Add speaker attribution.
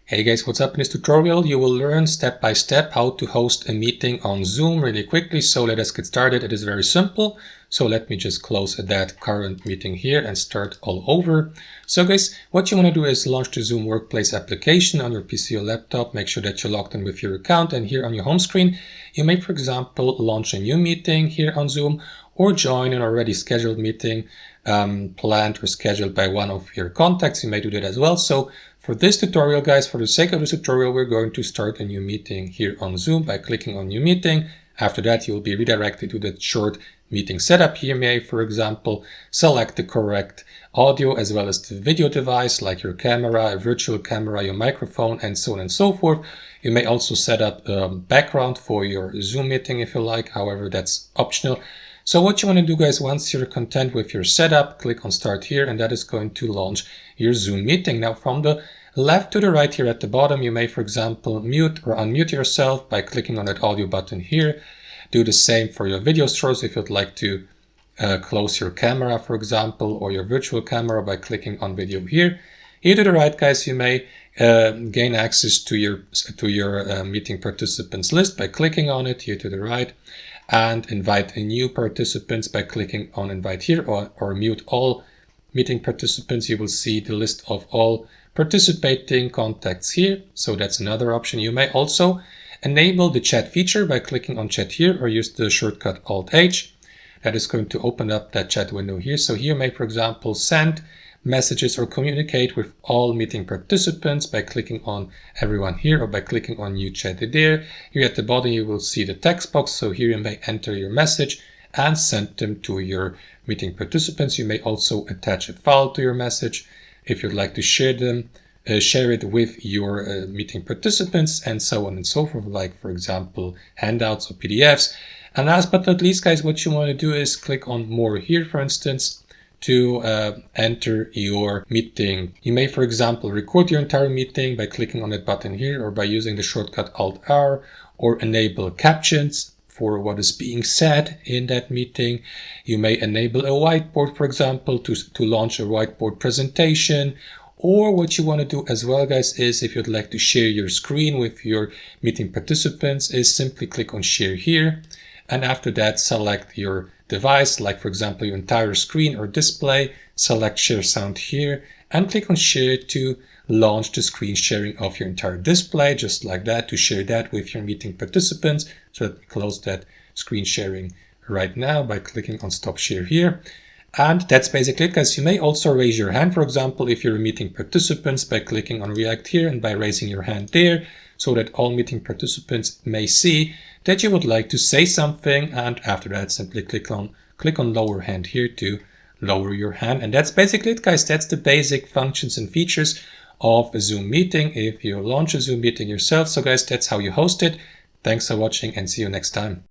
Speaker 1: Hey guys, what's up? In this tutorial you will learn step by step how to host a meeting on Zoom really quickly. So let us get started. It is very simple. So let me just close that current meeting here and start all over. So guys, what you want to do is launch the Zoom Workplace application on your PC or laptop. Make sure that you're logged in with your account, and here on your home screen you may, for example, launch a new meeting here on Zoom or join an already scheduled meeting planned or scheduled by one of your contacts. You may do that as well. So for this tutorial, guys, for the sake of this tutorial, we're going to start a new meeting here on Zoom by clicking on New Meeting. After that, you'll be redirected to the short meeting setup. Here you may, for example, select the correct audio as well as the video device, like your camera, a virtual camera, your microphone, and so on and so forth. You may also set up a background for your Zoom meeting if you like. However, that's optional. So what you want to do, guys, once you're content with your setup, click on Start here, and that is going to launch your Zoom meeting. Now, from the left to the right here at the bottom, you may, for example, mute or unmute yourself by clicking on that audio button here. Do the same for your video source if you'd like to close your camera, for example, or your virtual camera by clicking on video here. Here to the right, guys, you may gain access to your meeting participants list by clicking on it here to the right, and invite new participants by clicking on invite here, or mute all meeting participants. You will see the list of all participating contacts here. So that's another option. You may also enable the chat feature by clicking on chat here, or use the shortcut Alt-H. That is going to open up that chat window here. So here you may, for example, send messages or communicate with all meeting participants by clicking on everyone here, or by clicking on new chat there. Here at the bottom you will see the text box, so here you may enter your message and send them to your meeting participants. You may also attach a file to your message if you'd like to share it with your meeting participants, and so on and so forth, like, for example, handouts or PDFs. And last but not least, guys, what you want to do is click on more here, for instance, to enter your meeting. You may, for example, record your entire meeting by clicking on that button here, or by using the shortcut Alt-R, or enable captions for what is being said in that meeting. You may enable a whiteboard, for example, to launch a whiteboard presentation. Or what you want to do as well, guys, is if you'd like to share your screen with your meeting participants, is simply click on share here. And after that, select your device, like, for example, your entire screen or display, select share sound here, and click on share to launch the screen sharing of your entire display, just like that, to share that with your meeting participants. So let me close that screen sharing right now by clicking on stop share here. And that's basically it, guys. You may also raise your hand, for example, if you're meeting participants, by clicking on react here and by raising your hand there, so that all meeting participants may see that you would like to say something. And after that, simply click on lower hand here to lower your hand. And that's basically it, guys. That's the basic functions and features of a Zoom meeting if you launch a Zoom meeting yourself. So guys, that's how you host it. Thanks for watching, and see you next time.